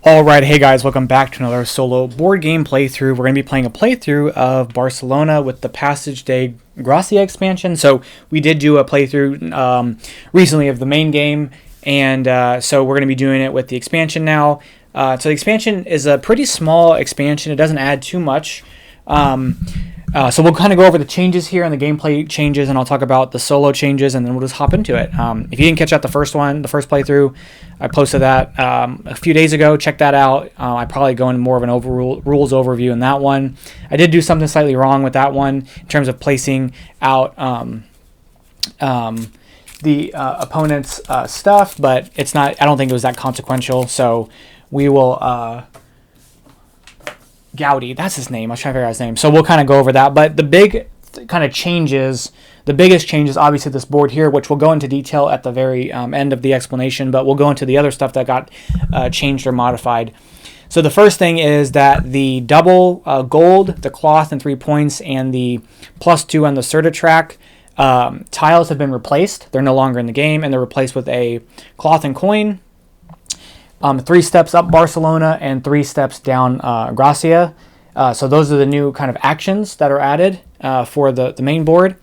Alright, hey guys, welcome back to another solo board game playthrough. We're going to be playing a playthrough of Barcelona with the Passeig de Gracia expansion. So we did do a playthrough recently of the main game, and so we're going to be doing it with the expansion now. So the expansion is a pretty small expansion. It doesn't add too much. So we'll kind of go over the changes here and the gameplay changes, and I'll talk about the solo changes, and then we'll just hop into it. If you didn't catch out the first playthrough, I posted that a few days ago. Check that out. I probably go into more of an rules overview in that one. I did do something slightly wrong with that one in terms of placing out the opponent's stuff, but it's not. I don't think it was that consequential. So we will. Gaudi, that's his name. I was trying to figure out his name. So we'll kind of go over that. But the big kind of changes, the biggest change is obviously this board here, which we'll go into detail at the very end of the explanation, but we'll go into the other stuff that got changed or modified. So the first thing is that the double gold, the cloth and 3 points, and the +2 on the Serta track tiles have been replaced. They're no longer in the game, and they're replaced with a cloth and coin. 3 steps up Barcelona and 3 steps down Gracia. So those are the new kind of actions that are added for the main board.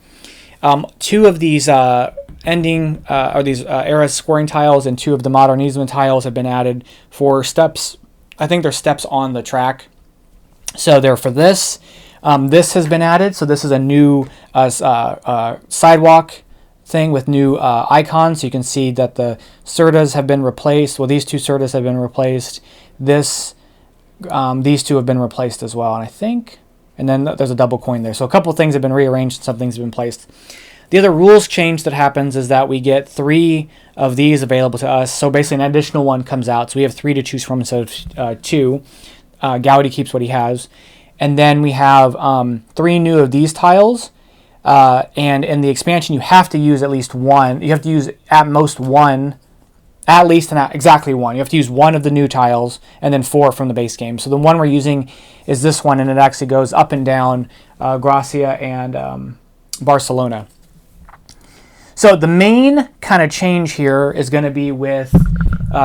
2 of these era scoring tiles and 2 of the modernism tiles have been added for steps. I think they're steps on the track. So they're for this. This has been added. So this is a new sidewalk thing with new icons. So you can see that the Sertas have been replaced. Well, these 2 Sertas have been replaced. These 2 have been replaced as well, and I think. And then there's a double coin there. So a couple of things have been rearranged and some things have been placed. The other rules change that happens is that we get 3 of these available to us. So basically an additional one comes out. So we have 3 to choose from instead of 2. Gaudi keeps what he has. And then we have 3 new of these tiles. And in the expansion, you have to use at least 1. You have to use at most 1, at least and exactly 1. You have to use 1 of the new tiles and then 4 from the base game. So the one we're using is this one, and it actually goes up and down Gracia and Barcelona. So the main kind of change here is going to be with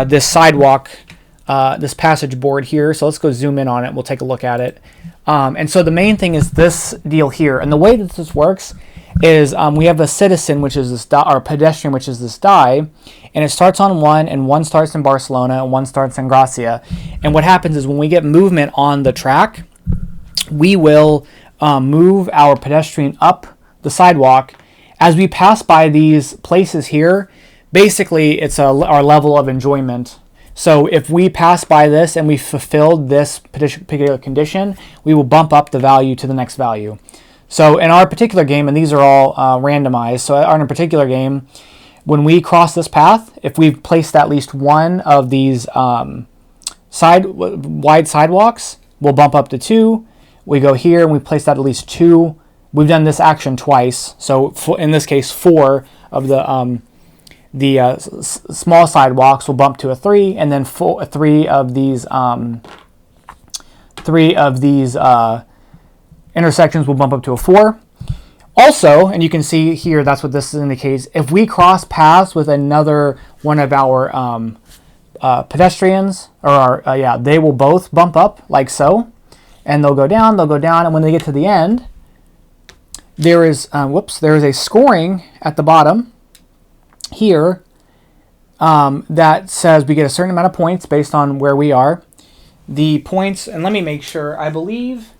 this sidewalk, this passage board here. So let's go zoom in on it. We'll take a look at it. And so the main thing is this deal here. And the way that this works is we have a citizen, which is this die, or pedestrian, which is this die, and it starts on 1, and 1 starts in Barcelona, and 1 starts in Gracia. And what happens is when we get movement on the track, we will move our pedestrian up the sidewalk. As we pass by these places here, basically it's our level of enjoyment. So if we pass by this and we fulfilled this particular condition, we will bump up the value to the next value. So in our particular game, and these are all randomized, so in a particular game, when we cross this path, if we've placed at least 1 of these wide sidewalks, we'll bump up to 2. We go here and we place that at least 2. We've done this action twice, so in this case 4 of the small sidewalks will bump to a 3, and then 3 of these intersections will bump up to a 4. Also, and you can see here, that's what this indicates. If we cross paths with another one of our pedestrians, or they will both bump up like so, and they'll go down, and when they get to the end, there is a scoring at the bottom here that says we get a certain amount of points based on where we are. The points, and let me make sure, I believe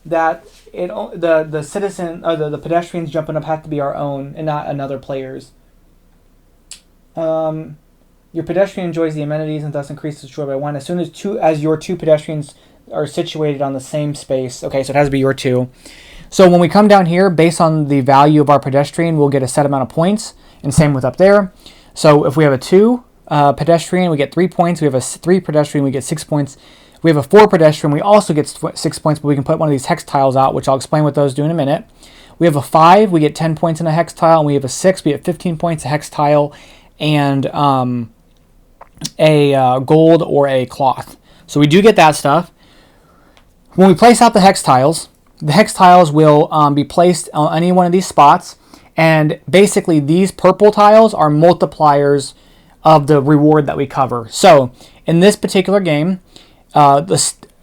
that the citizen or the pedestrians jumping up have to be our own and not another player's. Your pedestrian enjoys the amenities and thus increases joy by 1 as soon as your 2 pedestrians are situated on the same space. Okay, so it has to be your 2. So when we come down here, based on the value of our pedestrian, we'll get a set amount of points, and same with up there. So if we have a 2 pedestrian, we get 3 points. We have a 3 pedestrian, we get 6 points. We have a 4 pedestrian, we also get 6 points, but we can put one of these hex tiles out, which I'll explain what those do in a minute. We have a 5, we get 10 points in a hex tile, and we have a 6, we get 15 points, a hex tile, and a gold or a cloth. So we do get that stuff. When we place out the hex tiles will be placed on any one of these spots, and basically these purple tiles are multipliers of the reward that we cover. So in this particular game,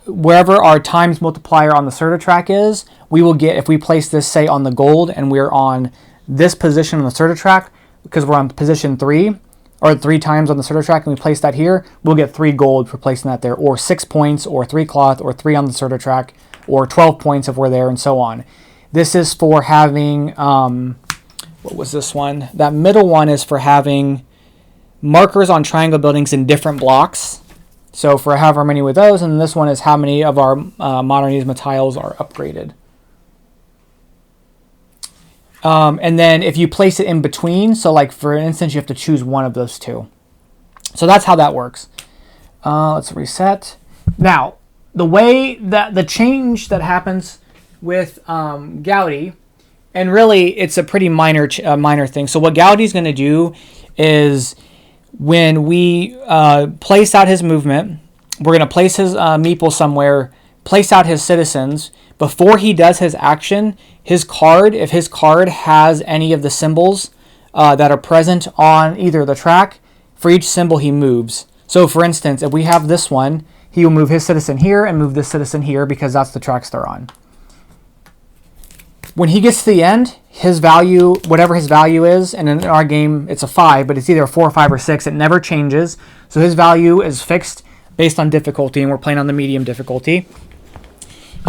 wherever our times multiplier on the Serta track is, we will get, if we place this, say, on the gold, and we're on this position on the Serta track, because we're on position 3, or 3 times on the Serta track, and we place that here, we'll get 3 gold for placing that there, or 6 points, or 3 cloth, or 3 on the Serta track, or 12 points if we're there, and so on. This is for having, what was this one? That middle one is for having markers on triangle buildings in different blocks. So for however many with those, and this one is how many of our Modernismo tiles are upgraded. And then if you place it in between, so like for instance, you have to choose one of those two. So that's how that works. Let's reset. Now, the way that the change that happens with Gaudi, and really it's a pretty minor thing. So what Gaudi is going to do is when we place out his movement, we're going to place his meeple somewhere, place out his citizens. Before he does his action, his card, if his card has any of the symbols that are present on either the track, for each symbol he moves. So for instance, if we have this one, he will move his citizen here and move this citizen here because that's the tracks they're on. When he gets to the end, his value, whatever his value is, and in our game it's a 5, but it's either a 4, 5, or 6, it never changes. So his value is fixed based on difficulty, and we're playing on the medium difficulty.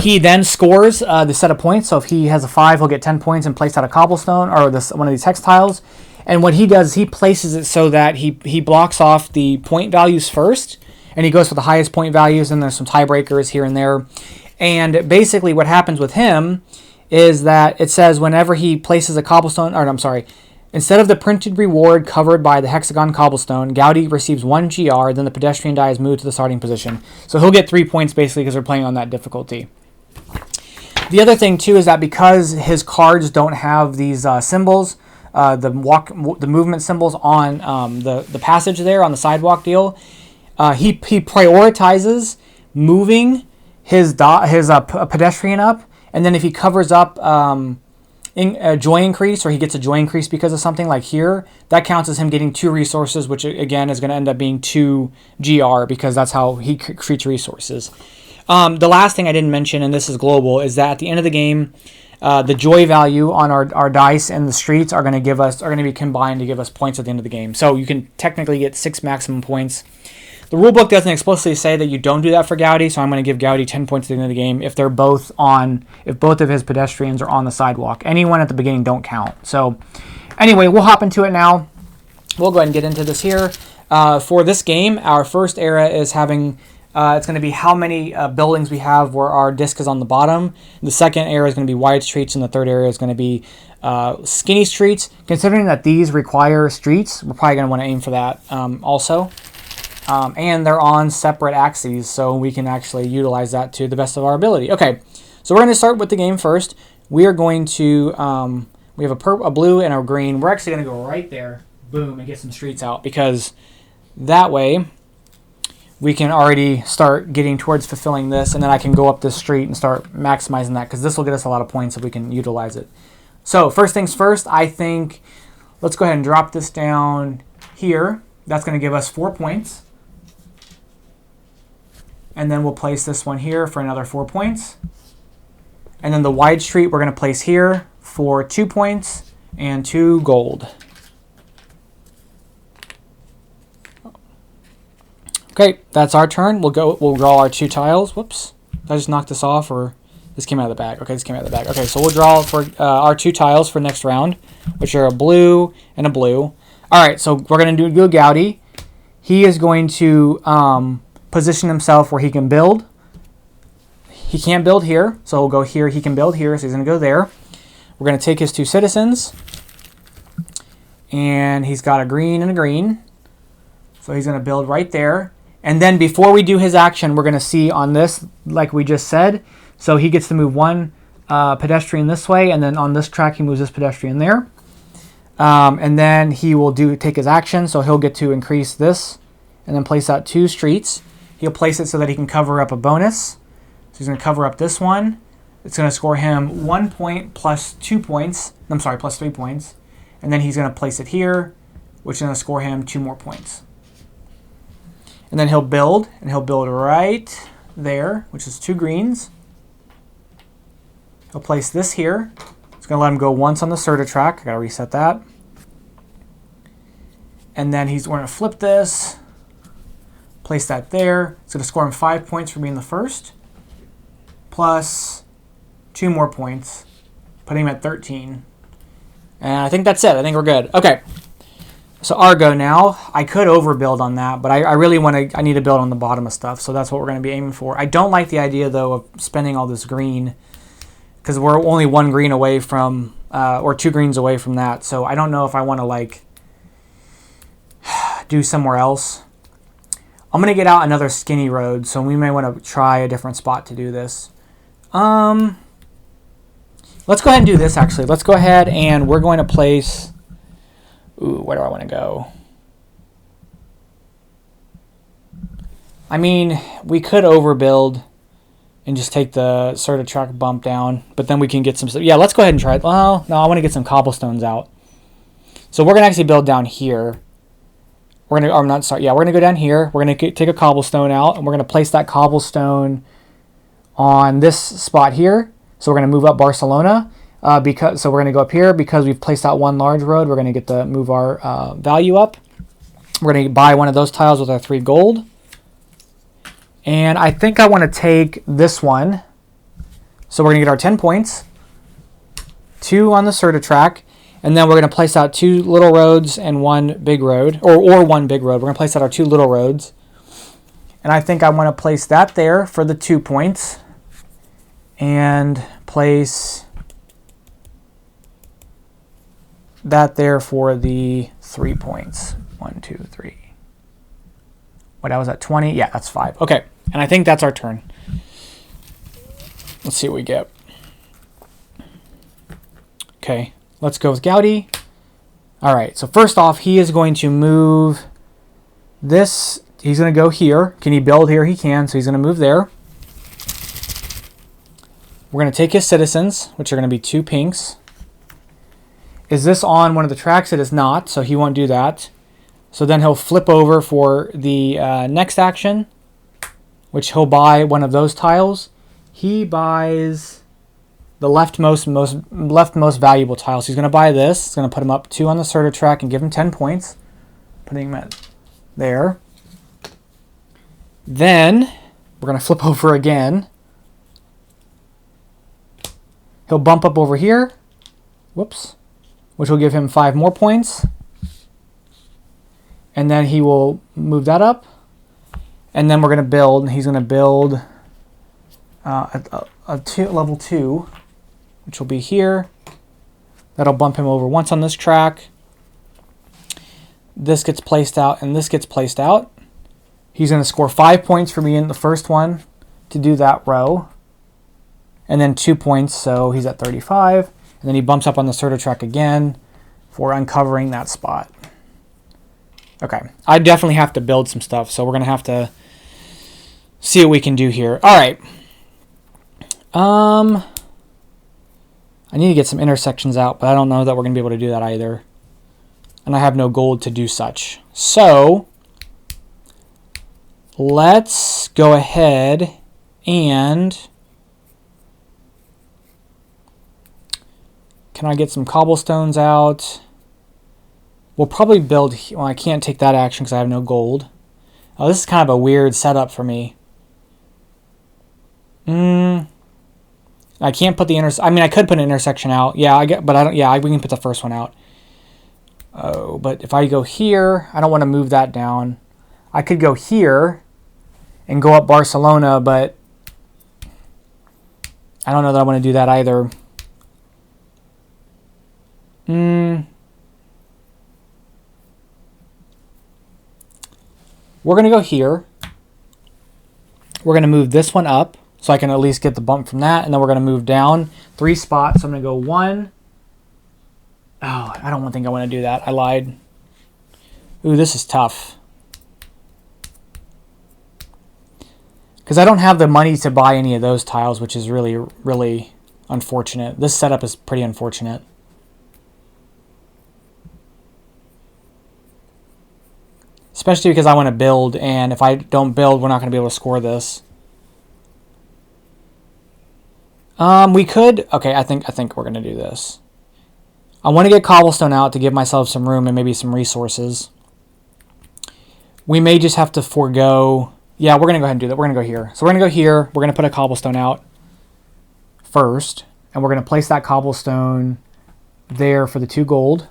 He then scores the set of points. So if he has a 5, he'll get 10 points and place out a cobblestone or one of these hex tiles. And what he does is he places it so that he blocks off the point values first, and he goes for the highest point values, and there's some tiebreakers here and there. And basically what happens with him is that it says whenever he places a cobblestone, or I'm sorry, instead of the printed reward covered by the hexagon cobblestone, Gaudi receives 1 GR, then the pedestrian die is moved to the starting position. So he'll get 3 points basically because we're playing on that difficulty. The other thing too is that because his cards don't have these symbols, the movement symbols on the passage there on the sidewalk deal, he prioritizes moving his pedestrian up, and then if he covers up a joy increase, or he gets a joy increase because of something like here, that counts as him getting 2 resources, which again is going to end up being 2 GR because that's how he treats resources. The last thing I didn't mention, and this is global, is that at the end of the game, the joy value on our dice and the streets are going to be combined to give us points at the end of the game. So you can technically get 6 maximum points. The rulebook doesn't explicitly say that you don't do that for Gaudi, so I'm going to give Gaudi 10 points at the end of the game if both of his pedestrians are on the sidewalk. Anyone at the beginning don't count. So anyway, we'll hop into it now. We'll go ahead and get into this here. For this game, our first era is having it's going to be how many buildings we have where our disc is on the bottom. The second area is going to be wide streets, and the third area is going to be skinny streets. Considering that these require streets, we're probably going to want to aim for that also. And they're on separate axes, so we can actually utilize that to the best of our ability. Okay, so we're going to start with the game first. We are going to, we have a blue and a green. We're actually going to go right there, boom, and get some streets out, because that way we can already start getting towards fulfilling this, and then I can go up this street and start maximizing that, because this will get us a lot of points if we can utilize it. So first things first, I think, let's go ahead and drop this down here. That's going to give us 4 points. And then we'll place this one here for another 4 points. And then the wide street we're going to place here for 2 points and 2 gold. Okay, that's our turn. We'll draw our 2 tiles. Whoops. Did I just knock this off, or this came out of the bag? Okay, this came out of the bag. Okay, so we'll draw for our 2 tiles for next round, which are a blue and a blue. All right, so we're going to do Gaudi. He is going to position himself where he can build. He can't build here, so we'll go here. He can build here, so he's going to go there. We're going to take his 2 citizens, and he's got a green and a green, so he's going to build right there. And then before we do his action, we're going to see on this, like we just said, so he gets to move 1 pedestrian this way, and then on this track he moves this pedestrian there. And then he will take his action, so he'll get to increase this and then place out 2 streets. He'll place it so that he can cover up a bonus. So he's going to cover up this one. It's going to score him 1 point plus 2 points. I'm sorry, plus 3 points. And then he's going to place it here which is going to score him 2 more points. And then he'll build, and he'll build right there, which is 2 greens. He'll place this here. It's going to let him go once on the Serta track. I got to reset that. And then we're going to flip this, place that there. It's going to score him 5 points for being the first, plus 2 more points, putting him at 13. And I think that's it. I think we're good. Okay. So Argo now. I could overbuild on that, but I really I need to build on the bottom of stuff, so that's what we're going to be aiming for. I don't like the idea, though, of spending all this green, because we're only 1 green away from, or 2 greens away from that, so I don't know if I want to, like, do somewhere else. I'm going to get out another skinny road, so we may want to try a different spot to do this. Let's go ahead and do this, actually. Let's go ahead and we're going to place... Ooh, where do I want to go? I mean, we could overbuild and just take the Serta track bump down, but then we can get some... Yeah, let's go ahead and try it. Well, no, I want to get some cobblestones out. So we're going to actually build down here. We're going to... I'm not sorry. Yeah, we're going to go down here. We're going to take a cobblestone out, and we're going to place that cobblestone on this spot here. So we're going to move up Barcelona. So we're going to go up here because we've placed out 1 large road. We're going to get to move our value up. We're going to buy one of those tiles with our 3 gold. And I think I want to take this one. So we're going to get our 10 points. 2 on the Serta track. And then we're going to place out 2 little roads and 1 big road. Or 1 big road. We're going to place out our 2 little roads. And I think I want to place that there for the 2 points. And place... that there for the 3 points. 1, 2, 3. What, I was at 20? Yeah, that's 5. Okay, and I think that's our turn. Let's see what we get. Okay, let's go with Gaudy. All right, so first off, he is going to move this. He's going to go here. Can he build here? He can, so he's going to move there. We're going to take his citizens, which are going to be 2 pinks. Is this on one of the tracks? It is not, so he won't do that. So then he'll flip over for the next action, which he'll buy one of those tiles. He buys the leftmost valuable tile. So he's going to buy this. It's going to put him up 2 on the Serta track and give him 10 points. Putting him at there. Then we're going to flip over again. He'll bump up over here. Whoops. Which will give him 5 more points. And then he will move that up. And then we're going to build. He's going to build level 2, which will be here. That'll bump him over once on this track. This gets placed out, and this gets placed out. He's going to score 5 points for being the first one to do that row. And then 2 points, so he's at 35. And then he bumps up on the Serta track again for uncovering that spot. Okay, I definitely have to build some stuff, so we're going to have to see what we can do here. All right. I need to get some intersections out, but I don't know that we're going to be able to do that either. And I have no gold to do such. So let's go ahead and... Can I get some cobblestones out? We'll probably build... Well, I can't take that action because I have no gold. Oh, this is kind of a weird setup for me. I can't put the I mean, I could put an intersection out. Yeah, but I don't. Yeah, we can put the first one out. Oh, but if I go here, I don't want to move that down. I could go here and go up Barcelona, but I don't know that I want to do that either. We're going to go here. We're going to move this one up so I can at least get the bump from that. And then we're going to move down 3 spots. So I'm going to go 1. Oh, I don't think I want to do that. I lied. Ooh, this is tough. Because I don't have the money to buy any of those tiles, which is really, really unfortunate. This setup is pretty unfortunate. especially because I want to build, and if I don't build, we're not going to be able to score this. We could. Okay, I think we're going to do this. I want to get cobblestone out to give myself some room and maybe some resources. We may just have to forego. Yeah, we're going to go ahead and do that. We're going to go here. So we're going to go here. We're going to put a cobblestone out first, and we're going to place that cobblestone there for the 2 gold.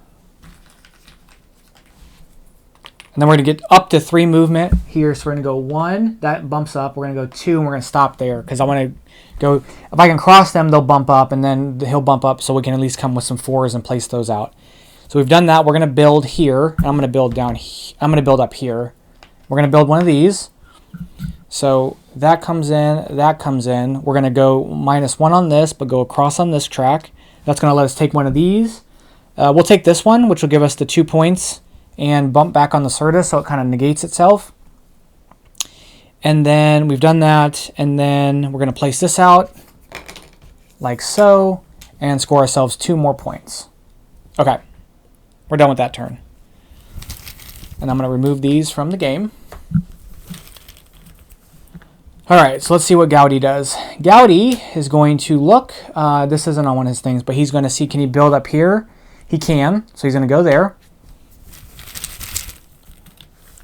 And then we're going to get up to 3 movement here. So we're going to go 1. That bumps up. We're going to go 2, and we're going to stop there because I want to go. If I can cross them, they'll bump up, and then he'll bump up, so we can at least come with some 4s and place those out. So we've done that. We're going to build here. I'm going to build down. I'm going to build up here. We're going to build one of these. So that comes in. That comes in. We're going to go -1 on this, but go across on this track. That's going to let us take one of these. We'll take this one, which will give us the 2 points, and bump back on the Certus, so it kind of negates itself. And then we've done that, and then we're going to place this out like so, and score ourselves 2 more points. Okay, we're done with that turn. And I'm going to remove these from the game. All right, so let's see what Gaudi does. Gaudi is going to look. This isn't on one of his things, but he's going to see, can he build up here? He can, so he's going to go there.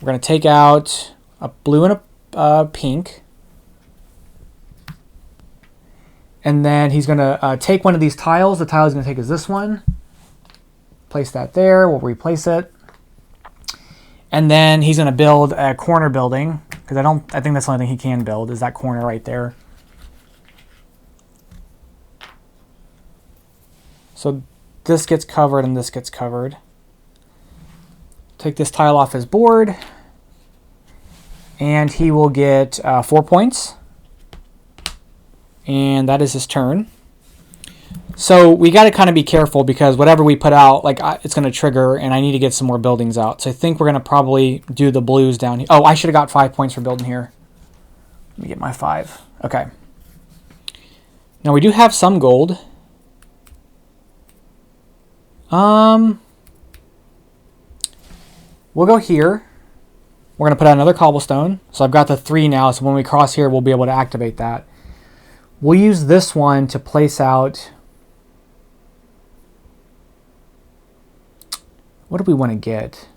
We're going to take out a blue and a pink. And then he's going to take one of these tiles. The tile he's going to take is this one. Place that there. We'll replace it. And then he's going to build a corner building, because I think that's the only thing he can build is that corner right there. So this gets covered and this gets covered. Take this tile off his board, and he will get 4 points. And that is his turn. So we got to kind of be careful, because whatever we put out, like it's going to trigger, and I need to get some more buildings out. So I think we're going to probably do the blues down here. Oh, I should have got 5 points for building here. Let me get my 5. Okay. Now we do have some gold. We'll go here. We're going to put out another cobblestone. So I've got the 3 now, so when we cross here, we'll be able to activate that. We'll use this one to place out. What do we want to get?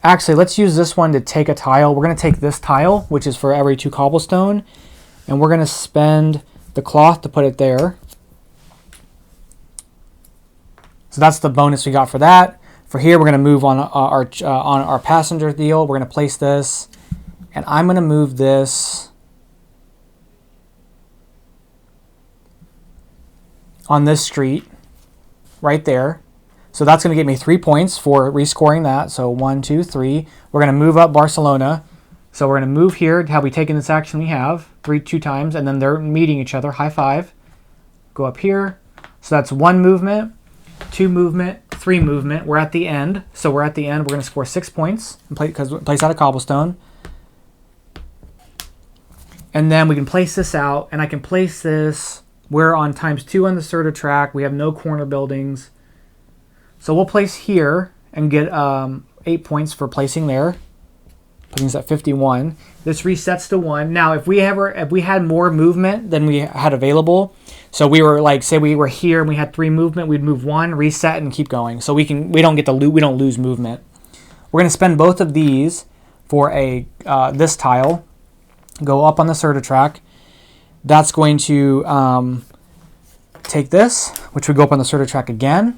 Actually, let's use this one to take a tile. We're going to take this tile, which is for every 2 cobblestone, and we're going to spend the cloth to put it there. So that's the bonus we got for that. For here, we're going to move on our passenger deal. We're going to place this, and I'm going to move this on this street right there. So that's going to get me 3 points for rescoring that. So 1, 2, 3. We're going to move up Barcelona. So we're going to move here. Have we taken this action? We have 2 times, and then they're meeting each other. High five. Go up here. So that's 1 movement, 2 movement, 3 movement. We're at the end. So we're at the end. We're going to score 6 points because we place out a cobblestone. And then we can place this out, and I can place this. We're on ×2 on the Serta track. We have no corner buildings. So we'll place here and get 8 points for placing there. Putting this at 51. This resets to 1. Now, if we had more movement than we had available, so we were like, say we were here and we had 3 movement, we'd move 1, reset, and keep going. So we don't lose movement. We're going to spend both of these for this tile. Go up on the Serta track. That's going to take this, which would go up on the Serta track again.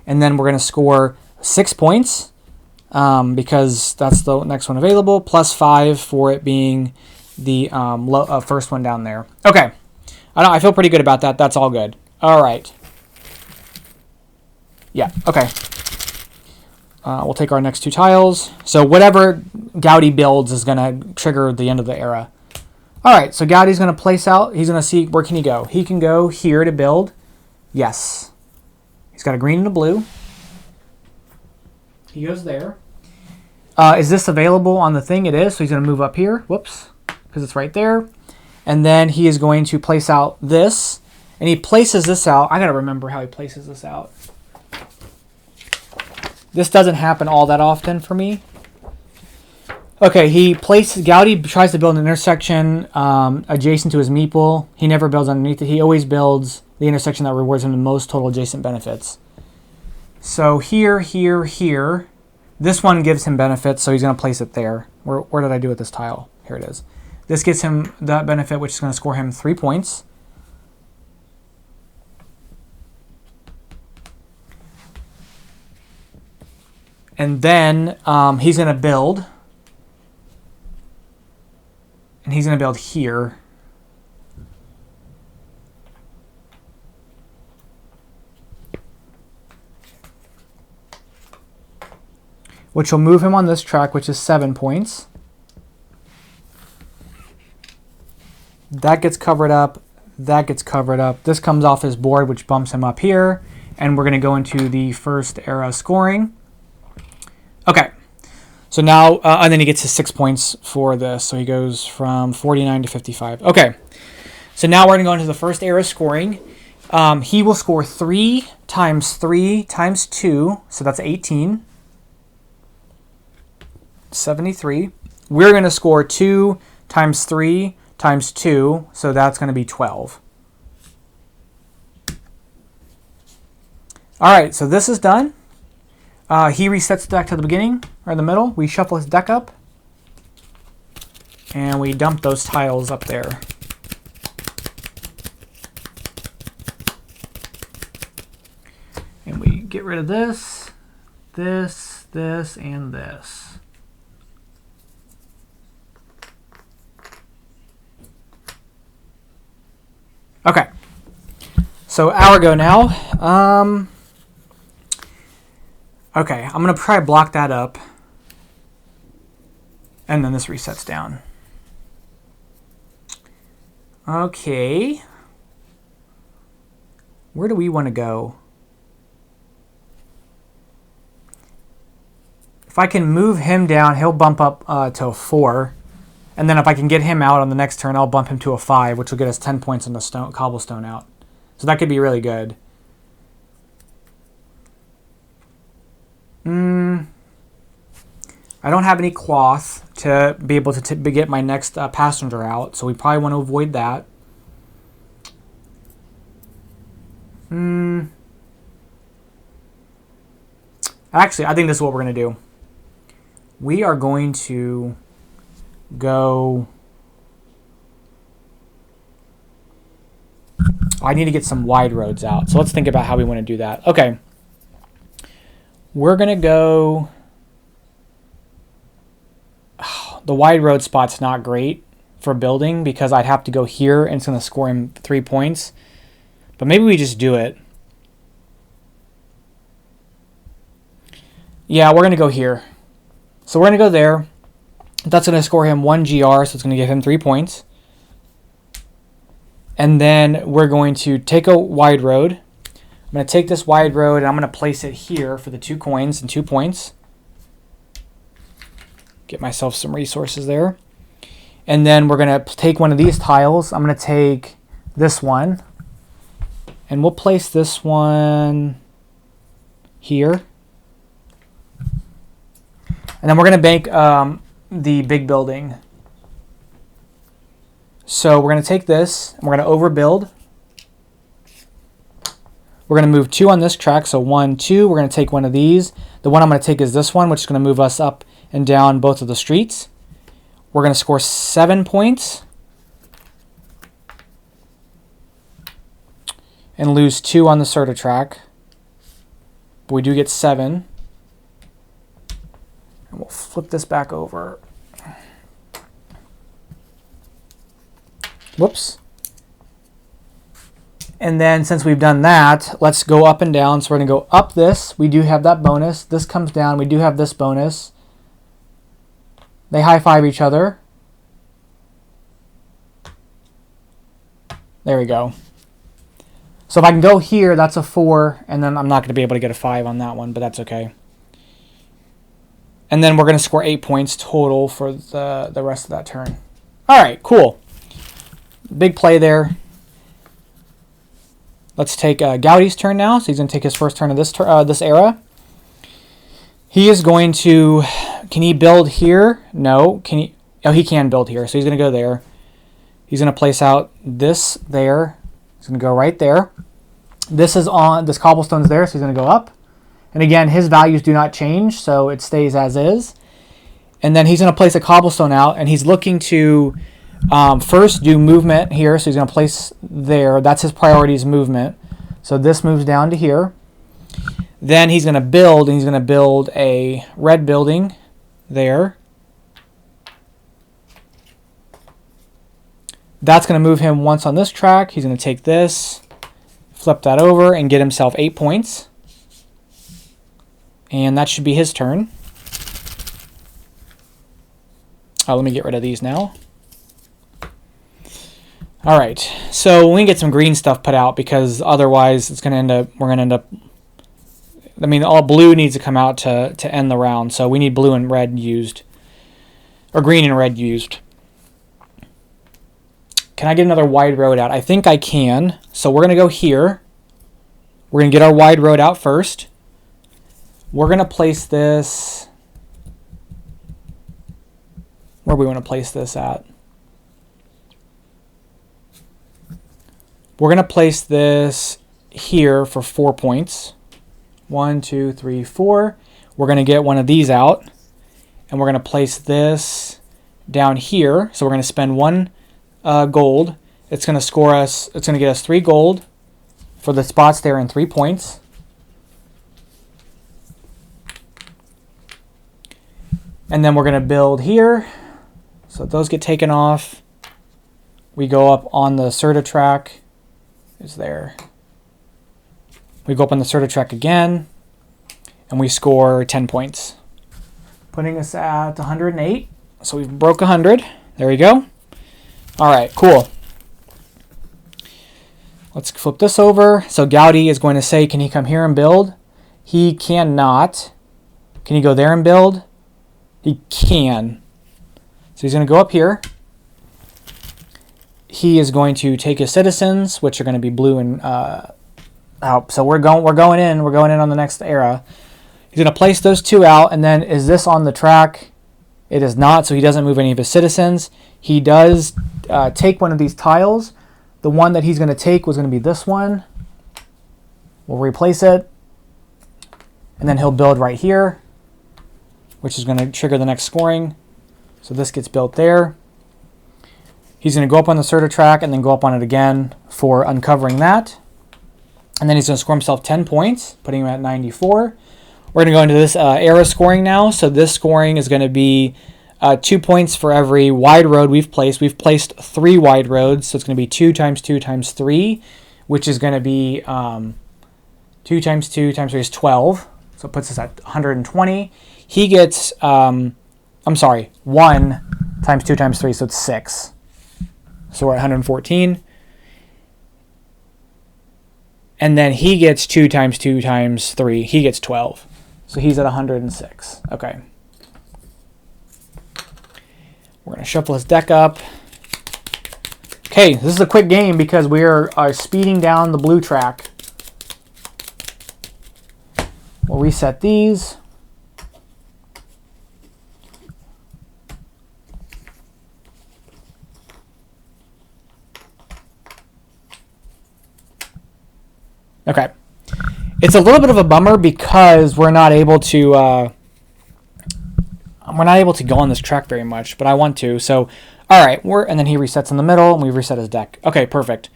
And then we're going to score 6 points because that's the next one available, plus 5 for it being the first one down there. Okay. I feel pretty good about that. That's all good. All right. Yeah, okay. We'll take our next 2 tiles. So whatever Gaudi builds is going to trigger the end of the era. All right, so Gaudi's going to place out. He's going to see, where can he go? He can go here to build. Yes. He's got a green and a blue. He goes there. Is this available on the thing? It is, so he's going to move up here. Whoops, because it's right there. And then he is going to place out this. And he places this out. I got to remember how he places this out. This doesn't happen all that often for me. Okay, Gaudi tries to build an intersection adjacent to his meeple. He never builds underneath it. He always builds the intersection that rewards him the most total adjacent benefits. So here, this one gives him benefits, so he's going to place it there. Where did I do with this tile? Here it is. This gets him that benefit, which is going to score him 3 points. And then he's going to build. And he's going to build here. Which will move him on this track, which is 7 points. That gets covered up. That gets covered up. This comes off his board, which bumps him up here. And we're going to go into the first era scoring. Okay. So now, and then he gets his 6 points for this. So he goes from 49 to 55. Okay. So now we're going to go into the first era scoring. He will score 3 times 3 times 2. So that's 18. 73. We're going to score 2 times 3 times 2. So that's going to be 12. All right. So this is done. He resets the deck to the beginning, or the middle. We shuffle his deck up. And we dump those tiles up there. And we get rid of this, this, and this. Okay. So our go now. Okay, I'm going to try to block that up. And then this resets down. Okay. Where do we want to go? If I can move him down, he'll bump up to a 4. And then if I can get him out on the next turn, I'll bump him to a 5, which will get us 10 points on the cobblestone out. So that could be really good. I don't have any cloth to be able to get my next passenger out, so we probably want to avoid that. Actually, I think this is what we're going to do. We are going to go... I need to get some wide roads out, so let's think about how we want to do that. Okay. We're going to go... The wide road spot's not great for building because I'd have to go here and it's going to score him 3 points. But maybe we just do it. Yeah, we're going to go here. So we're going to go there. That's going to score him 1 GR, so it's going to give him 3 points. And then we're going to take a wide road. I'm going to take this wide road and I'm going to place it here for the 2 coins and 2 points. Get myself some resources there. And then we're going to take one of these tiles. I'm going to take this one. And we'll place this one here. And then we're going to bank the big building. So we're going to take this and we're going to overbuild. We're going to move 2 on this track. So 1, 2. We're going to take one of these. The one I'm going to take is this one, which is going to move us up and down both of the streets. We're going to score 7 points. And lose 2 on the Serta track. But we do get 7. And we'll flip this back over. Whoops. And then since we've done that, let's go up and down. So we're going to go up this. We do have that bonus. This comes down. We do have this bonus. They high-five each other. There we go. So if I can go here, that's a 4. And then I'm not going to be able to get a 5 on that one, but that's okay. And then we're going to score 8 points total for the rest of that turn. All right, cool. Big play there. Let's take Gaudi's turn now. So he's going to take his first turn of this era. He is going to Can he build here? No. Can he? Oh, he can build here. So he's going to go there. He's going to place out this there. He's going to go right there. This cobblestone's there, so he's going to go up. And again, his values do not change, so it stays as is. And then he's going to place a cobblestone out, and he's looking to first do movement here. So he's going to place there. That's his priority is movement. So this moves down to here. Then he's going to build, and he's going to build a red building there. That's going to move him once on this track. He's going to take this, flip that over, and get himself 8 points. And that should be his turn. Oh, let me get rid of these now. All right, so we can get some green stuff put out because otherwise it's going to end up, we're going to end up, I mean, all blue needs to come out to end the round. So we need blue and red used, or green and red used. Can I get another wide road out? I think I can. So we're going to go here. We're going to get our wide road out first. We're going to place this, where we want to place this at. We're going to place this here for 4 points. 1, 2, 3, 4. We're going to get one of these out. And we're going to place this down here. So we're going to spend 1 gold. It's going to score us, it's going to get us 3 gold for the spots there and 3 points. And then we're going to build here. So those get taken off. We go up on the Serta track. Is there. We go up on the Serta track again. And we score 10 points. Putting us at 108. So we've broke 100. There we go. All right, cool. Let's flip this over. So Gaudi is going to say, can he come here and build? He cannot. Can he go there and build? He can. So he's going to go up here. He is going to take his citizens, which are going to be blue and out. So we're going in on the next era. He's going to place those 2 out, and then is this on the track? It is not, so he doesn't move any of his citizens. He does take one of these tiles. The one that he's going to take was going to be this one. We'll replace it. And then he'll build right here, which is going to trigger the next scoring. So this gets built there. He's going to go up on the Serta track and then go up on it again for uncovering that. And then he's going to score himself 10 points, putting him at 94. We're going to go into this era scoring now. So this scoring is going to be 2 points for every wide road we've placed. We've placed 3 wide roads, so it's going to be 2 times 2 times 3, which is going to be 2 times 2 times 3 is 12. So it puts us at 120. He gets, 1 times 2 times 3, so it's 6. So we're at 114. And then he gets 2 times 2 times 3. He gets 12. So he's at 106. Okay. We're going to shuffle his deck up. Okay, this is a quick game because we are speeding down the blue track. We'll reset these. Okay. It's a little bit of a bummer because we're not able to go on this track very much, but I want to. So, all right, and then he resets in the middle, and we reset his deck. Okay, perfect.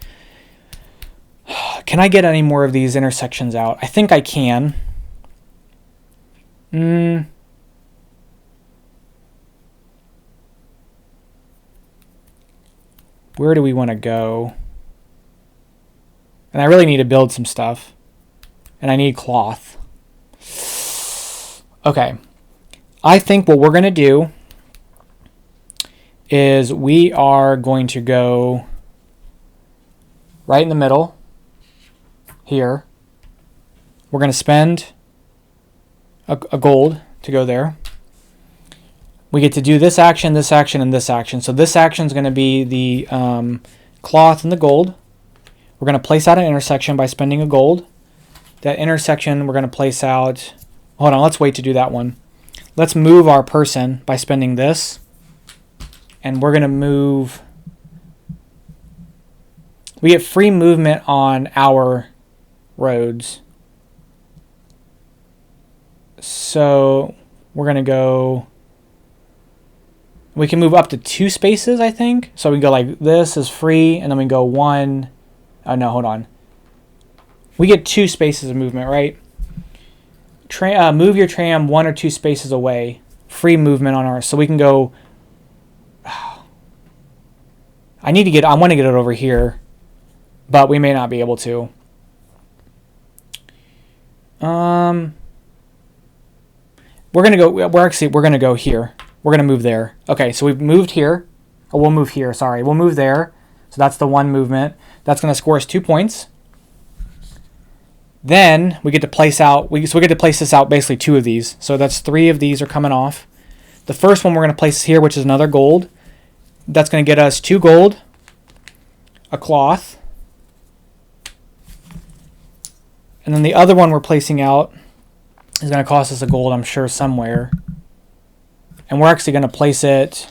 Can I get any more of these intersections out? I think I can. Where do we want to go? And I really need to build some stuff. And I need cloth. Okay. I think what we're going to do is we are going to go right in the middle here. We're going to spend a gold to go there. We get to do this action, and this action. So this action is going to be the cloth and the gold. We're going to place out an intersection by spending a gold. That intersection we're going to place out... Hold on, let's wait to do that one. let's move our person by spending this. And we're going to move. We get free movement on our roads. So we're going to go. We can move up to 2 spaces, I think. So we go like this is free, and then we go 1. Oh, no, hold on. We get 2 spaces of movement, right? Move your tram 1 or 2 spaces away. Free movement on ours. So we can go. I want to get it over here, but we may not be able to. We're gonna go here. We're gonna move there. Okay, so we've moved here. Oh, we'll move here. Sorry, we'll move there. So that's the 1 movement. That's gonna score us 2 points. Then we get to place out. We get to place this out basically 2 of these. So that's 3 of these are coming off. The first one we're gonna place here, which is another gold. That's gonna get us 2 gold, a cloth, and then the other one we're placing out is gonna cost us a gold, I'm sure, somewhere. And we're actually going to place it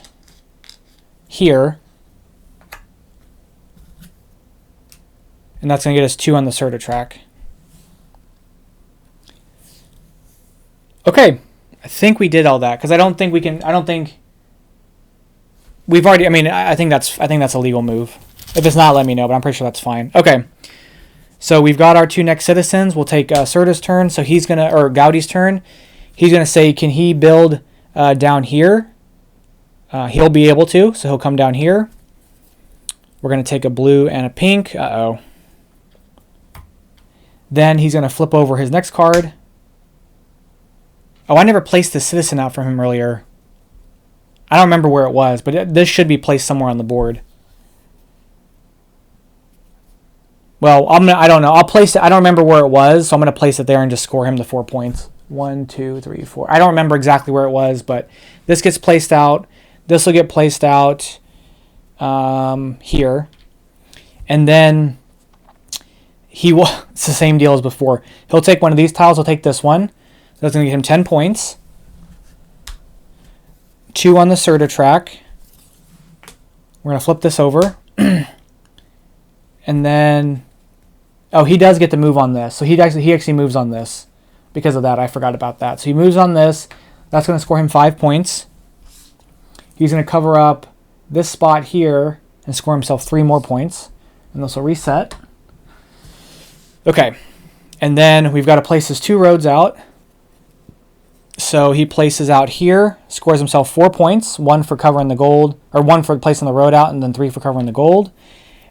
here. And that's going to get us 2 on the Serta track. Okay. I think we did all that because I don't think we've already, I think that's a legal move. If it's not, let me know, but I'm pretty sure that's fine. Okay. So we've got our 2 next citizens. We'll take Serta's turn. So he's going to, or Gaudi's turn. He's going to say, can he build down here? He'll be able to, so he'll come down here. We're going to take a blue and a pink. Uh-oh. Then he's going to flip over his next card. Oh, I never placed the citizen out for him earlier. I don't remember where it was, but this should be placed somewhere on the board. Well, I don't know. I'll place it. I don't remember where it was, so I'm going to place it there and just score him the 4 points. 1, 2, 3, 4. I don't remember exactly where it was, but this gets placed out. This will get placed out here. And then it's the same deal as before. He'll take one of these tiles. He'll take this one. That's going to get him 10 points. 2 on the Serta track. We're going to flip this over. And then, he does get to move on this. So he actually moves on this. Because of that, I forgot about that. So he moves on this. That's going to score him 5 points. He's going to cover up this spot here and score himself 3 more points. And this will reset. Okay. And then we've got to place his 2 roads out. So he places out here, scores himself 4 points. 1 for covering the gold, or 1 for placing the road out, and then 3 for covering the gold.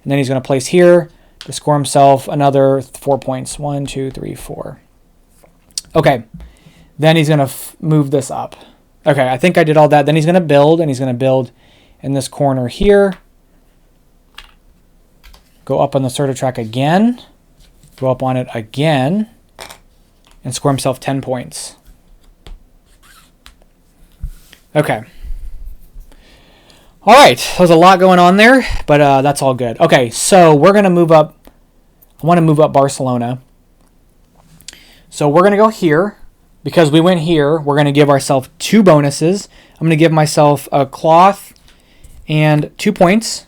And then he's going to place here to score himself another 4 points. 1, 2, 3, 4. Okay, then he's going to move this up. Okay, I think I did all that. Then he's going to build, and he's going to build in this corner here. Go up on the Serta track again. Go up on it again. And score himself 10 points. Okay. All right, there's a lot going on there, but that's all good. Okay, so we're going to move up. I want to move up Barcelona. So we're going to go here. Because we went here, we're going to give ourselves 2 bonuses. I'm going to give myself a cloth and 2 points.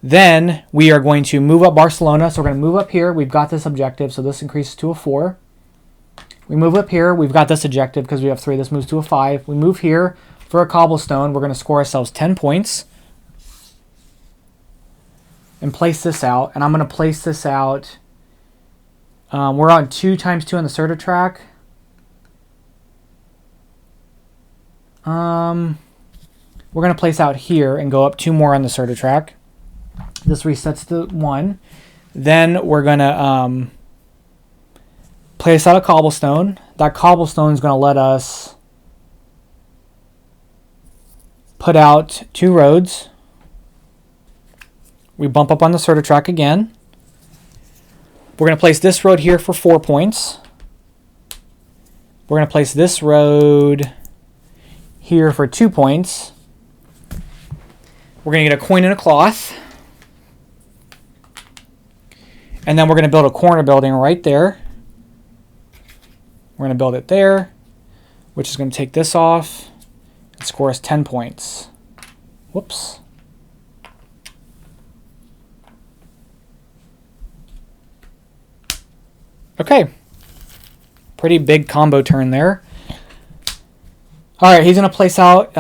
Then we are going to move up Barcelona. So we're going to move up here. We've got this objective, so this increases to a 4. We move up here. We've got this objective because we have 3. This moves to a 5. We move here for a cobblestone. We're going to score ourselves 10 points. And place this out. And I'm going to place this out. We're on 2 times 2 on the Serta track. We're going to place out here and go up 2 more on the Serta track. This resets to 1. Then we're going to place out a cobblestone. That cobblestone is going to let us put out 2 roads. We bump up on the Serta track again. We're going to place this road here for 4 points. We're going to place this road here for 2 points. We're going to get a coin and a cloth. And then we're going to build a corner building right there. We're going to build it there. which is going to take this off and score us 10 points. Whoops. Okay. Pretty big combo turn there. All right, he's going to place out,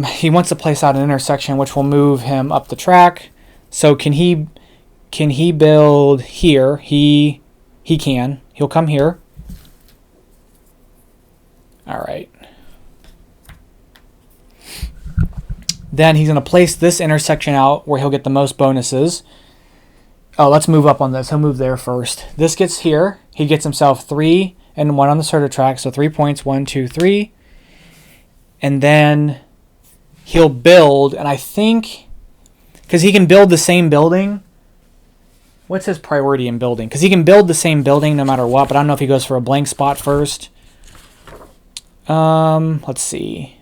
he wants to place out an intersection, which will move him up the track. So can he build here? He can. He'll come here. All right. Then he's going to place this intersection out where he'll get the most bonuses. Oh, let's move up on this. He'll move there first. This gets here. He gets himself 3 and 1 on the starter track. So 3 points, 1, 2, 3. And then he'll build, and I think, because he can build the same building. What's his priority in building? Because he can build the same building no matter what, but I don't know if he goes for a blank spot first. Let's see.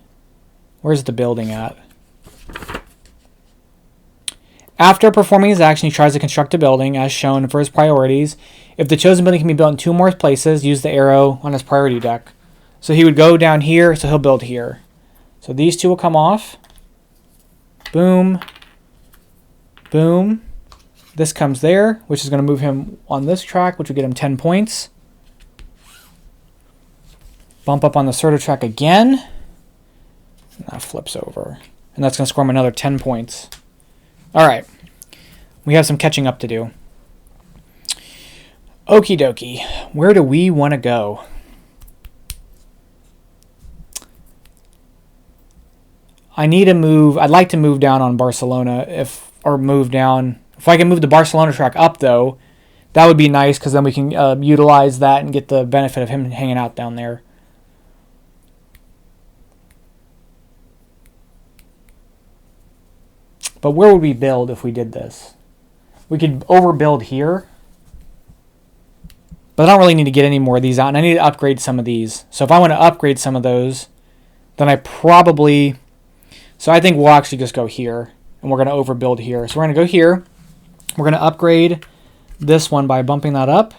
Where's the building at? After performing his action, he tries to construct a building, as shown for his priorities. If the chosen building can be built in 2 more places, use the arrow on his priority deck. So he would go down here, so he'll build here. So these 2 will come off. Boom. Boom. This comes there, which is going to move him on this track, which will get him 10 points. Bump up on the starter track again. And that flips over. And that's going to score him another 10 points. All right. We have some catching up to do. Okie dokie. Where do we want to go? I need to move. I'd like to move down on Barcelona if I can move the Barcelona track up, though, that would be nice because then we can utilize that and get the benefit of him hanging out down there. But where would we build if we did this? We could overbuild here. But I don't really need to get any more of these out, and I need to upgrade some of these. So if I want to upgrade some of those, then I probably... So I think we'll actually just go here, and we're going to overbuild here. So we're going to go here. We're going to upgrade this one by bumping that up.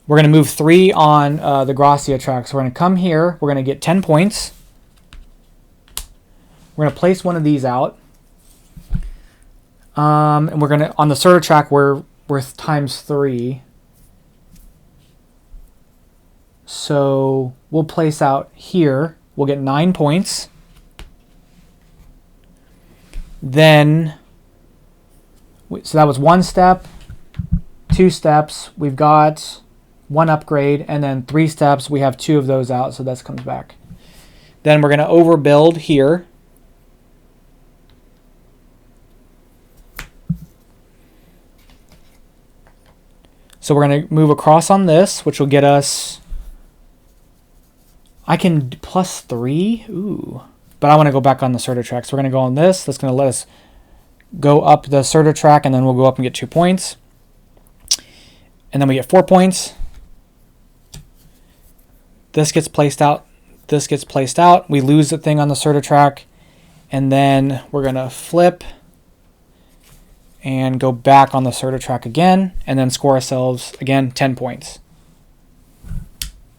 We're going to move 3 on the Gracia track. So we're going to come here. We're going to get 10 points. We're going to place one of these out. And we're going to, on the starter track, we're times 3. So we'll place out here. We'll get 9 points. Then, so that was 1 step, 2 steps. We've got 1 upgrade, and then 3 steps. We have 2 of those out, so this comes back. Then we're going to overbuild here. So we're going to move across on this, which will get us... I can plus 3? Ooh. But I want to go back on the starter track. So we're going to go on this. That's going to let us go up the starter track, and then we'll go up and get 2 points. And then we get 4 points. This gets placed out. This gets placed out. We lose the thing on the starter track. And then we're going to flip and go back on the starter track again, and then score ourselves, again, 10 points.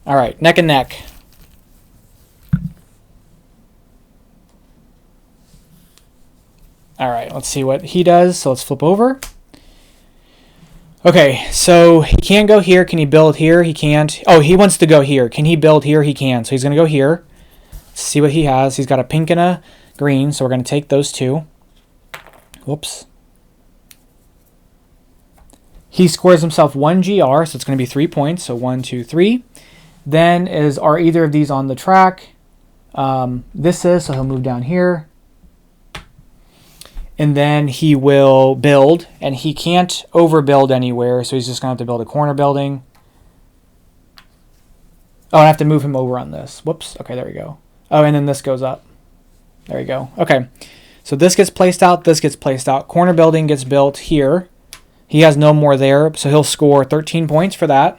All right, neck and neck. All right, let's see what he does. So let's flip over. Okay, so he can't go here. Can he build here? He can't. Oh, he wants to go here. Can he build here? He can. So he's going to go here. Let's see what he has. He's got a pink and a green, so we're going to take those 2. Whoops. He scores himself 1 GR, so it's going to be 3 points. So 1, 2, 3. Then are either of these on the track? This is, so he'll move down here. And then he will build, and he can't overbuild anywhere, so he's just going to have to build a corner building. Oh, I have to move him over on this. Whoops. Okay, there we go. Oh, and then this goes up. There you go. Okay, so this gets placed out, this gets placed out. Corner building gets built here. He has no more there, so he'll score 13 points for that.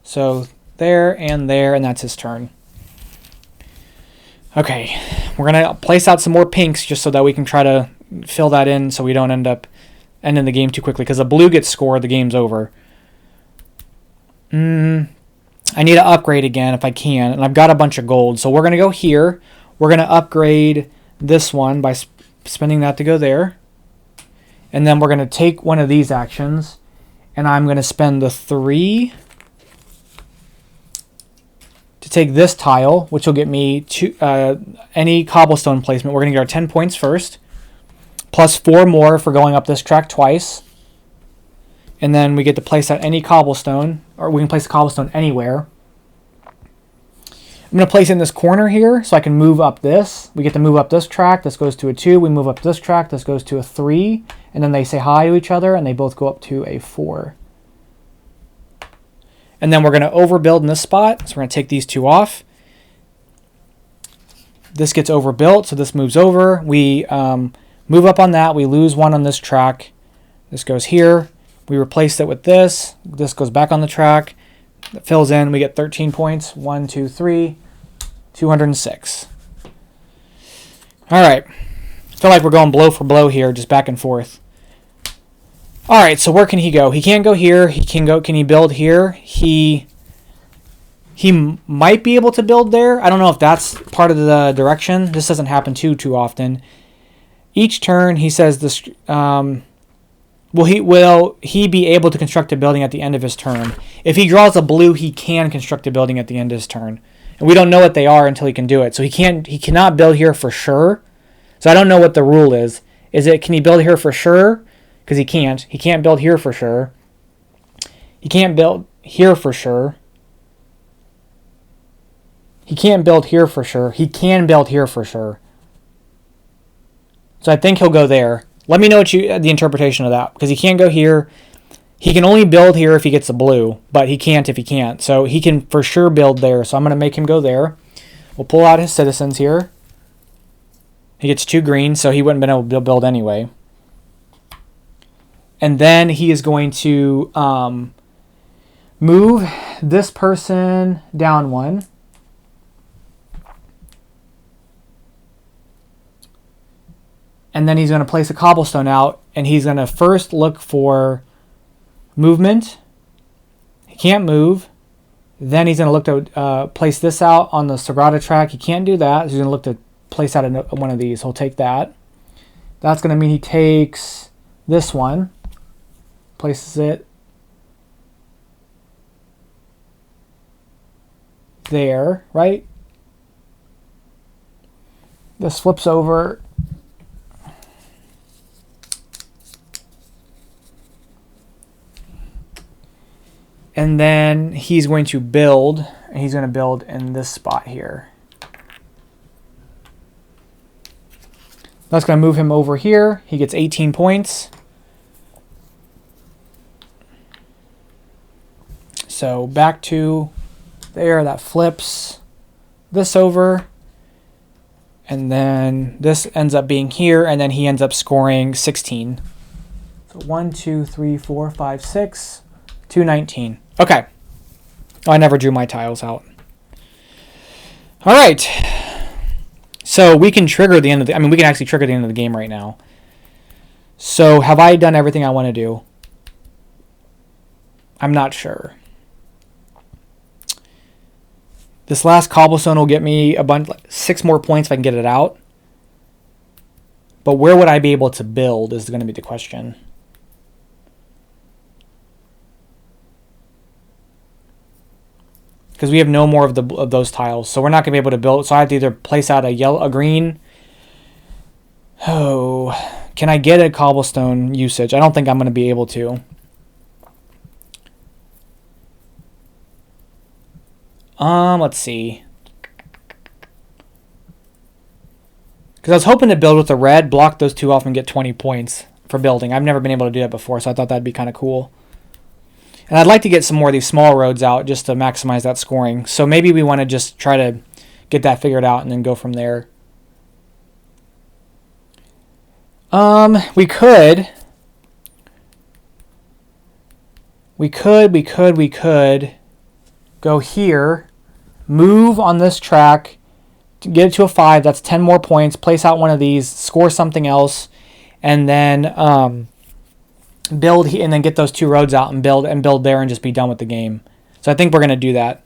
So there, and that's his turn. Okay, we're going to place out some more pinks just so that we can try to fill that in so we don't end up ending the game too quickly. Because the blue gets scored, the game's over. I need to upgrade again if I can, and I've got a bunch of gold. So we're going to go here. We're going to upgrade this one by spending that to go there. And then we're going to take one of these actions, and I'm going to spend the 3 to take this tile, which will get me any cobblestone placement. We're going to get our 10 points first, plus 4 more for going up this track twice. And then we get to place out any cobblestone, or we can place a cobblestone anywhere. I'm going to place it in this corner here so I can move up this. We get to move up this track. This goes to a 2. We move up this track. This goes to a 3. And then they say hi to each other, and they both go up to a 4. And then we're going to overbuild in this spot. So we're going to take these 2 off. This gets overbuilt, so this moves over. We move up on that. We lose 1 on this track. This goes here. We replace it with this. This goes back on the track. It fills in. We get 13 points. 1, 2, 3, 206. All right. I feel like we're going blow for blow here, just back and forth. All right, so where can he go? He can't go here. He can go. Can he build here? He might be able to build there. I don't know if that's part of the direction. This doesn't happen too often. Each turn, he says this. Will he be able to construct a building at the end of his turn? If he draws a blue, he can construct a building at the end of his turn, and we don't know what they are until he can do it. So he cannot build here for sure. So I don't know what the rule is. Can he build here for sure? Because he can't. He can't build here for sure. He can't build here for sure. He can't build here for sure. He can build here for sure. So I think he'll go there. Let me know what the interpretation of that, because he can't go here. He can only build here if he gets a blue, but he can't if he can't. So he can for sure build there. So I'm going to make him go there. We'll pull out his citizens here. He gets 2 green, so he wouldn't have been able to build anyway. And then he is going to move this person down 1. And then he's going to place a cobblestone out, and he's going to first look for movement. He can't move. Then he's going to look to place this out on the Sagrada track. He can't do that. So he's going to look to place out one of these. He'll take that. That's going to mean he takes this one, places it there, right? This flips over. And then he's going to build, and he's going to build in this spot here. That's going to move him over here. He gets 18 points. So back to there, that flips this over. And then this ends up being here, and then he ends up scoring 16. So 1, 2, 3, 4, 5, 6, 219. Okay. Oh, I never drew my tiles out. All right. So we can trigger the end of we can actually trigger the end of the game right now. So have I done everything I want to do? I'm not sure. This last cobblestone will get me 6 more points if I can get it out. But where would I be able to build is going to be the question. Because we have no more of those tiles, so we're not going to be able to build. So I have to either place out a green. Oh, can I get a cobblestone usage? I don't think I'm going to be able to. Let's see. Because I was hoping to build with the red, block those 2 off, and get 20 points for building. I've never been able to do that before, so I thought that'd be kind of cool. And I'd like to get some more of these small roads out just to maximize that scoring. So maybe we want to just try to get that figured out and then go from there. We could go here, move on this track, to get it to a 5. That's 10 more points. Place out one of these, score something else, and then build and then get those 2 roads out and build there and just be done with the game. So I think we're going to do that.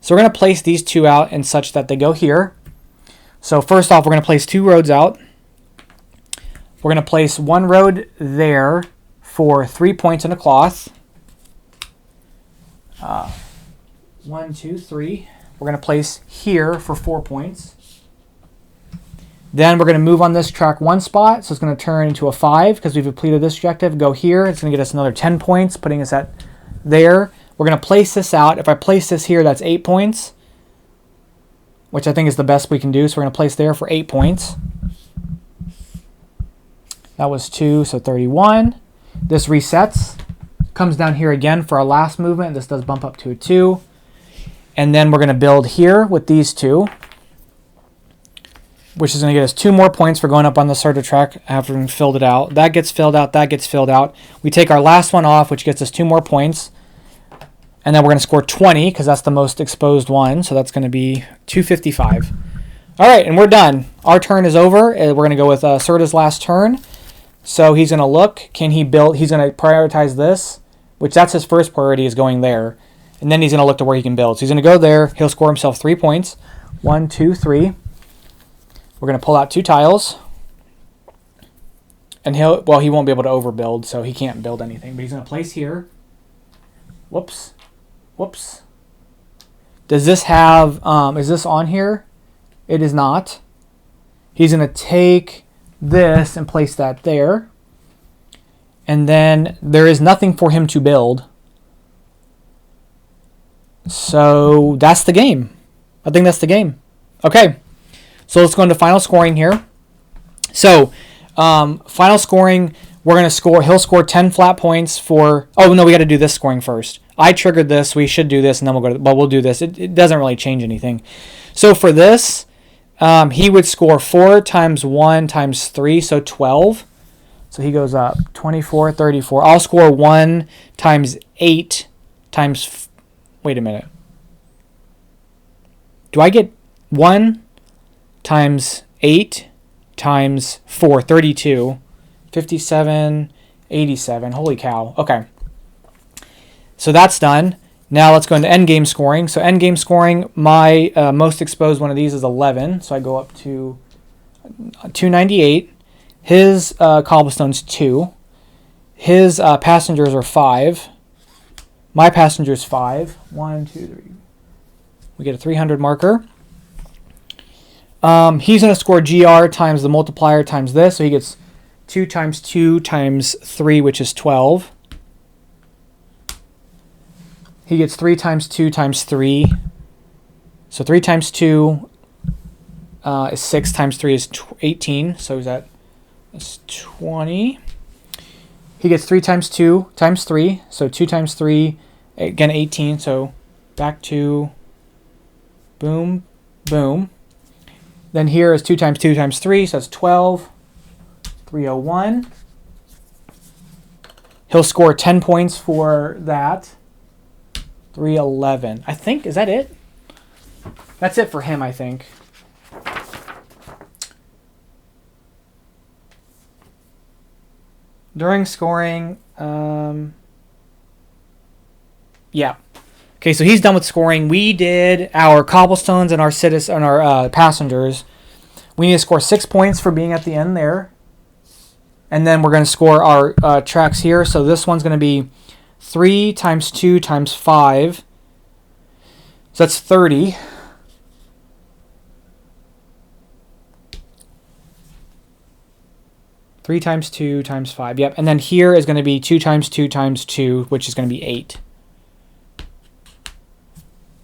So we're going to place these two out in such that they go here. So first off, we're going to place 2 roads out. We're going to place 1 road there for 3 points in a cloth. 1, 2, 3. We're going to place here for 4 points. Then we're going to move on this track 1 spot, so it's going to turn into a 5 because we've completed this objective. Go here. It's going to get us another 10 points, putting us at there. We're going to place this out. If I place this here, that's 8 points, which I think is the best we can do. So we're going to place there for 8 points. That was 2, so 31. This resets. Comes down here again for our last movement. This does bump up to a 2. And then we're going to build here with these 2, which is going to get us 2 more points for going up on the starter track after we've filled it out. That gets filled out. That gets filled out. We take our last one off, which gets us 2 more points. And then we're going to score 20 because that's the most exposed one. So that's going to be 255. All right, and we're done. Our turn is over. We're going to go with Serta's last turn. So he's going to look. Can he build? He's going to prioritize this, which that's his first priority, is going there. And then he's going to look to where he can build. So he's going to go there. He'll score himself 3 points. 1, 2, 3. We're going to pull out 2 tiles. And he won't be able to overbuild, so he can't build anything. But he's going to place here. Whoops. Whoops. Does this have, is this on here? It is not. He's going to take this and place that there. And then there is nothing for him to build. So that's the game. I think that's the game. Okay. So let's go into final scoring here. So final scoring, we're going to score. He'll score 10 flat points for. Oh no, we got to do this scoring first. I triggered this. We should do this, and then we'll go. We'll do this. It doesn't really change anything. So for this, he would score 4 times 1 times 3, so 12. So he goes up 24, 34. I'll score 1 times 8 times. Wait a minute. Do I get 1 times 8 times 4, 32, 57, 87. Holy cow. Okay. So that's done. Now let's go into endgame scoring. So endgame scoring, my most exposed one of these is 11. So I go up to 298. His cobblestone's 2. His passengers are 5. My passenger's 5. 1, 2, 3. We get a 300 marker. He's going to score GR times the multiplier times this. So he gets 2 times 2 times 3, which is 12. He gets 3 times 2 times 3. So 3 times 2 is 6 times 3 is 18. So that's 20. He gets 3 times 2 times 3. So 2 times 3, again 18. So back to boom, boom. Then here is 2 times 2 times 3. So that's 12. 301. He'll score 10 points for that. 311. I think, is that it? That's it for him, I think. During scoring, yeah. Okay, so he's done with scoring. We did our cobblestones and our citizens and our passengers. We need to score 6 points for being at the end there. And then we're going to score our tracks here. So this one's going to be 3 times 2 times 5. So that's 30. Three times 2 times 5. Yep. And then here is going to be 2 times 2 times 2, which is going to be 8.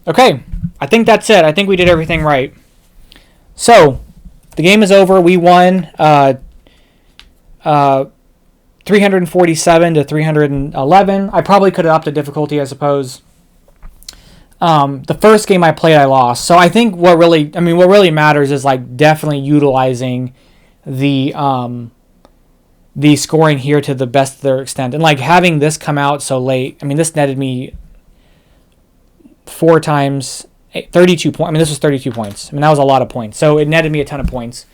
Okay. I think that's it. I think we did everything right. So the game is over. We won 347 to 311. I probably could have upped the difficulty, I suppose. The first game I played, I lost. So I think what really matters is like definitely utilizing the scoring here to the best of their extent, and like having this come out so late. I mean, this netted me 4 times 32 points. I mean, this was 32 points. I mean, that was a lot of points. So it netted me a ton of points.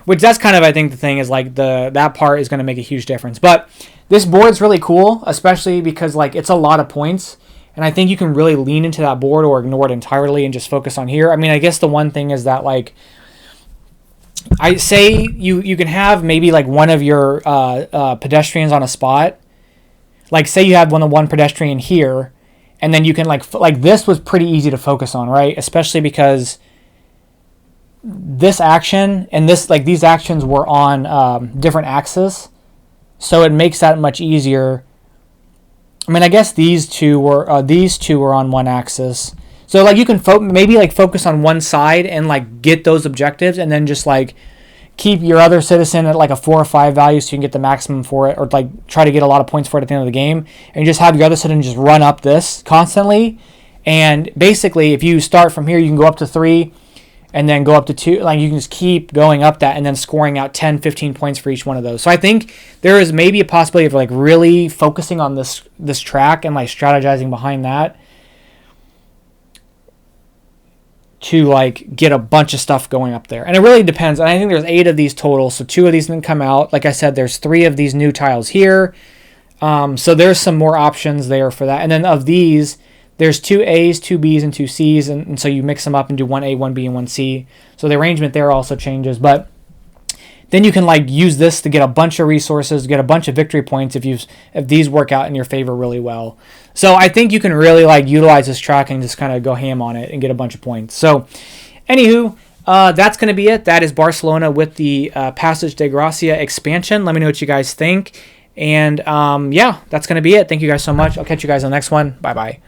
Which that's kind of, I think, the thing is like that part is going to make a huge difference. But this board's really cool, especially because like it's a lot of points, And I think you can really lean into that board or ignore it entirely and just focus on here. I mean, I guess the one thing is that, like, I say you can have maybe like one of your pedestrians on a spot. Like, say you have one pedestrian here, and then you can like this was pretty easy to focus on, right? Especially because this action and this, like, these actions were on different axes, so it makes that much easier. I mean, I guess these two were on one axis, so like you can maybe like focus on one side and like get those objectives, and then just like keep your other citizen at like a 4 or 5 value so you can get the maximum for it, or like try to get a lot of points for it at the end of the game, and just have your other citizen just run up this constantly. And basically, if you start from here, you can go up to 3 and then go up to 2. Like, you can just keep going up that and then scoring out 10, 15 points for each one of those. So I think there is maybe a possibility of like really focusing on this track and like strategizing behind that to like get a bunch of stuff going up there. And it really depends. And I think there's 8 of these total, so 2 of these didn't come out. Like I said, there's 3 of these new tiles here. So there's some more options there for that. And then of these, there's 2 A's, 2 B's, and 2 C's, and so you mix them up and do 1 A, 1 B, and 1 C. So the arrangement there also changes. But then you can like use this to get a bunch of resources, get a bunch of victory points if these work out in your favor really well. So I think you can really like utilize this track and just kind of go ham on it and get a bunch of points. So anywho, that's going to be it. That is Barcelona with the Passeig de Gracia expansion. Let me know what you guys think. And yeah, that's going to be it. Thank you guys so much. I'll catch you guys on the next one. Bye-bye.